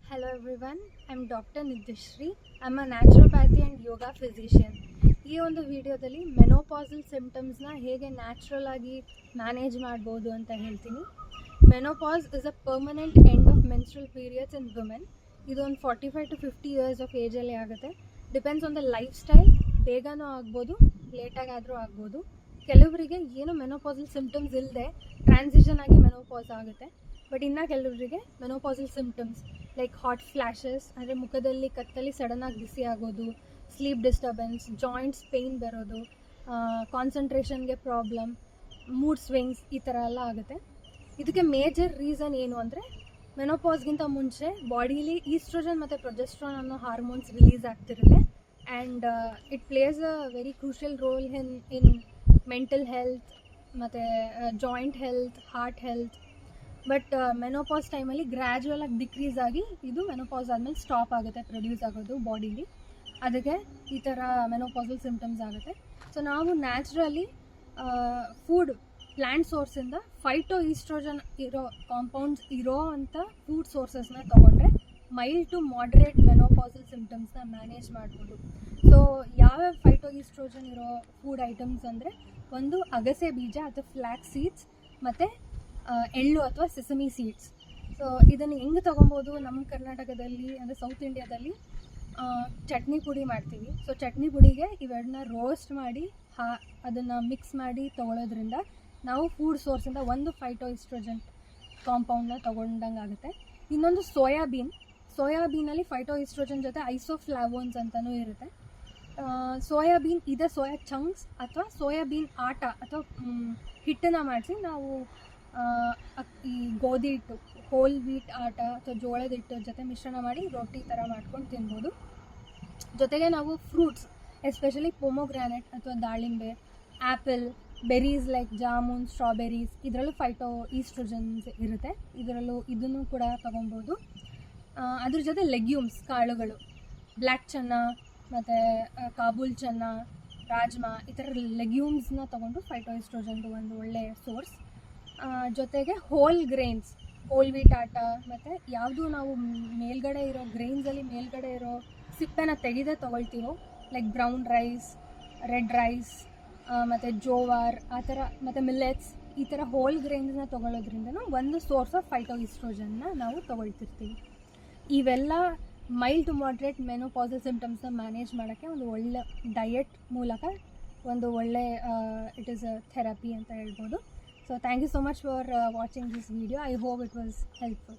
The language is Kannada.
Hello everyone, I'm Dr. Nidhishri. I'm a naturopathy and yoga physician. ಈ ಒಂದು ವಿಡಿಯೋದಲ್ಲಿ ಮೆನೋಪಾಸಲ್ ಸಿಂಪ್ಟಮ್ಸ್ನ ಹೇಗೆ ನ್ಯಾಚುರಲ್ ಆಗಿ ಮ್ಯಾನೇಜ್ ಮಾಡ್ಬೋದು ಅಂತ ಹೇಳ್ತೀನಿ. Menopause is a permanent end of menstrual periods in women. ಇದು ಒಂದು 45 to 50 ಇಯರ್ಸ್ ಆಫ್ ಏಜಲ್ಲಿ ಆಗುತ್ತೆ. Depends on the lifestyle. ಬೇಗನೂ ಆಗ್ಬೋದು, ಲೇಟಾಗಾದರೂ ಆಗ್ಬೋದು. ಕೆಲವರಿಗೆ ಏನು ಮೆನೋಪಾಸಲ್ ಸಿಂಪ್ಟಮ್ಸ್ ಇಲ್ಲದೆ ಟ್ರಾನ್ಸಿಷನ್ ಆಗಿ ಮೆನೋಪಾಸ್ ಆಗುತ್ತೆ. ಬಟ್ ಇನ್ನು ಕೆಲವರಿಗೆ menopausal symptoms like hot flashes, ಅಂದರೆ ಮುಖದಲ್ಲಿ ಕತ್ತಲ್ಲಿ ಸಡನ್ನಾಗಿ ಬಿಸಿ ಆಗೋದು, ಸ್ಲೀಪ್ ಡಿಸ್ಟರ್ಬೆನ್ಸ್, ಜಾಯಿಂಟ್ಸ್ ಪೇಯ್ನ್ ಬರೋದು, ಕಾನ್ಸಂಟ್ರೇಷನ್ಗೆ ಪ್ರಾಬ್ಲಮ್, ಮೂಡ್ ಸ್ವಿಂಗ್ಸ್, ಈ ಥರ ಎಲ್ಲ ಆಗುತ್ತೆ. ಇದಕ್ಕೆ ಮೇಜರ್ ರೀಸನ್ ಏನು ಅಂದರೆ ಮೆನೋಪಾಸ್ಗಿಂತ ಮುಂಚೆ ಬಾಡೀಲಿ ಈಸ್ಟ್ರೋಜನ್ ಮತ್ತು ಪ್ರೊಜೆಸ್ಟ್ರಾನ್ ಅನ್ನೋ ಹಾರ್ಮೋನ್ಸ್ ರಿಲೀಸ್ ಆಗ್ತಿರುತ್ತೆ. And it plays a very crucial role in mental health ಮತ್ತು joint health, heart health. But menopause ಟೈಮಲ್ಲಿ ಗ್ರ್ಯಾಜುವಲ್ ಆಗಿ ಡಿಕ್ರೀಸ್ ಆಗಿ ಇದು ಮೆನೋಪಾಸ್ ಆದಮೇಲೆ ಸ್ಟಾಪ್ ಆಗುತ್ತೆ ಪ್ರೊಡ್ಯೂಸ್ ಆಗೋದು ಬಾಡೀಲಿ. ಅದಕ್ಕೆ ಈ ಥರ ಮೆನೋಪಾಸಲ್ ಸಿಂಪ್ಟಮ್ಸ್ ಆಗುತ್ತೆ. ಸೊ ನಾವು ನ್ಯಾಚುರಲಿ ಫುಡ್ ಪ್ಲ್ಯಾಂಟ್ ಸೋರ್ಸಿಂದ ಫೈಟೋ ಈಸ್ಟ್ರೋಜನ್ ಇರೋ ಕಾಂಪೌಂಡ್ಸ್ ಇರೋ ಅಂಥ ಫುಡ್ ಸೋರ್ಸಸ್ನ ತೊಗೊಂಡ್ರೆ ಮೈಲ್ಡ್ ಟು ಮಾಡ್ರೇಟ್ ಮೆನೋಪಾಸಲ್ ಸಿಂಪ್ಟಮ್ಸ್ನ ಮ್ಯಾನೇಜ್ ಮಾಡ್ಬೋದು. ಸೊ ಯಾವ್ಯಾವ ಫೈಟೋ ಈಸ್ಟ್ರೋಜನ್ ಇರೋ ಫುಡ್ ಐಟಮ್ಸ್ ಅಂದರೆ ಒಂದು ಅಗಸೆ ಬೀಜ ಅಥವಾ ಫ್ಲ್ಯಾಕ್ಸ್ ಸೀಡ್ಸ್ ಮತ್ತು ಎಳ್ಳು ಅಥವಾ ಸೆಸಮಿ ಸೀಡ್ಸ್. ಸೊ ಇದನ್ನು ಹೆಂಗೆ ತೊಗೊಬೋದು? ನಮ್ಮ ಕರ್ನಾಟಕದಲ್ಲಿ ಅಂದರೆ ಸೌತ್ ಇಂಡಿಯಾದಲ್ಲಿ ಚಟ್ನಿ ಪುಡಿ ಮಾಡ್ತೀವಿ. ಸೊ ಚಟ್ನಿ ಪುಡಿಗೆ ಇವೆರಡನ್ನ ರೋಸ್ಟ್ ಮಾಡಿ ಅದನ್ನು ಮಿಕ್ಸ್ ಮಾಡಿ ತೊಗೊಳೋದ್ರಿಂದ ನಾವು ಫುಡ್ ಸೋರ್ಸಿಂದ ಒಂದು ಫೈಟೋ ಈಸ್ಟ್ರೋಜನ್ ಕಾಂಪೌಂಡನ್ನ ತೊಗೊಂಡಂಗೆ ಆಗುತ್ತೆ. ಇನ್ನೊಂದು ಸೋಯಾಬೀನಲ್ಲಿ ಫೈಟೋ ಈಸ್ಟ್ರೋಜನ್ ಜೊತೆ ಐಸೋಫ್ಲಾವೋನ್ಸ್ ಅಂತಲೂ ಇರುತ್ತೆ. ಸೋಯಾಬೀನ್ ಇದೆ ಸೋಯಾ ಚಂಕ್ಸ್ ಅಥವಾ ಸೋಯಾಬೀನ್ ಆಟ ಅಥವಾ ಹಿಟ್ಟನ್ನು ಮಾಡಿಸಿ ನಾವು ಈ ಗೋಧಿ ಹಿಟ್ಟು, ಹೋಲ್ ವೀಟ್ ಆಟ ಅಥವಾ ಜೋಳದ ಹಿಟ್ಟು ಜೊತೆ ಮಿಶ್ರಣ ಮಾಡಿ ರೊಟ್ಟಿ ಥರ ಮಾಡ್ಕೊಂಡು ತಿನ್ಬೋದು. ಜೊತೆಗೆ ನಾವು ಫ್ರೂಟ್ಸ್, ಎಸ್ಪೆಷಲಿ ಪೊಮೊಗ್ರಾನೆಟ್ ಅಥವಾ ದಾಳಿಂಬೆ, apple, berries like jamun, strawberries, ಇದರಲ್ಲೂ ಫೈಟೋ ಈಸ್ಟ್ರೋಜನ್ಸ್ ಇರುತ್ತೆ. ಇದನ್ನು ಕೂಡ ತೊಗೊಬೋದು. ಅದ್ರ ಜೊತೆ ಲೆಗ್ಯೂಮ್ಸ್, ಕಾಳುಗಳು, ಬ್ಲ್ಯಾಕ್ ಚನ್ನ ಮತ್ತು ಕಾಬೂಲ್ ಚನ್ನ, ರಾಜ್ಮಾ, ಈ ಥರ ಲೆಗ್ಯೂಮ್ಸ್ನ ತೊಗೊಂಡು ಫೈಟೋ ಈಸ್ಟ್ರೋಜನ್ದು ಒಂದು ಒಳ್ಳೆಯ ಸೋರ್ಸ್. ಜೊತೆಗೆ ಹೋಲ್ ಗ್ರೇನ್ಸ್, ಹೋಲ್ ವೀಟ್ ಆಟ ಮತ್ತು ಯಾವುದು ನಾವು ಮೇಲ್ಗಡೆ ಇರೋ ಗ್ರೇನ್ಸಲ್ಲಿ ಮೇಲ್ಗಡೆ ಇರೋ ಸಿಪ್ಪೆನ ತೆಗೆದೇ ತೊಗೊಳ್ತೀವೋ like brown rice, red rice ಮತ್ತು ಜೋವಾರ್ ಆ ಥರ ಮತ್ತು ಮಿಲ್ಲೆಟ್ಸ್, ಈ ಥರ ಹೋಲ್ ಗ್ರೇನ್ಸ್ನ ತೊಗೊಳ್ಳೋದ್ರಿಂದನೂ ಒಂದು ಸೋರ್ಸ್ ಆಫ್ ಫೈಟೋ ಈಸ್ಟ್ರೋಜನ್ನ ನಾವು ತೊಗೊಳ್ತಿರ್ತೀವಿ. ಇವೆಲ್ಲ ಮೈಲ್ಡ್ ಟು ಮಾಡ್ರೇಟ್ ಮೆನೋಪಾಸಲ್ ಸಿಂಪ್ಟಮ್ಸ್ನ ಮ್ಯಾನೇಜ್ ಮಾಡೋಕ್ಕೆ ಒಂದು ಒಳ್ಳೆ ಡಯಟ್ ಮೂಲಕ ಒಂದು ಒಳ್ಳೆ ಇಟ್ ಈಸ್ ಅ ಥೆರಪಿ ಅಂತ ಹೇಳ್ಬೋದು. So thank you so much for watching this video. I hope it was helpful.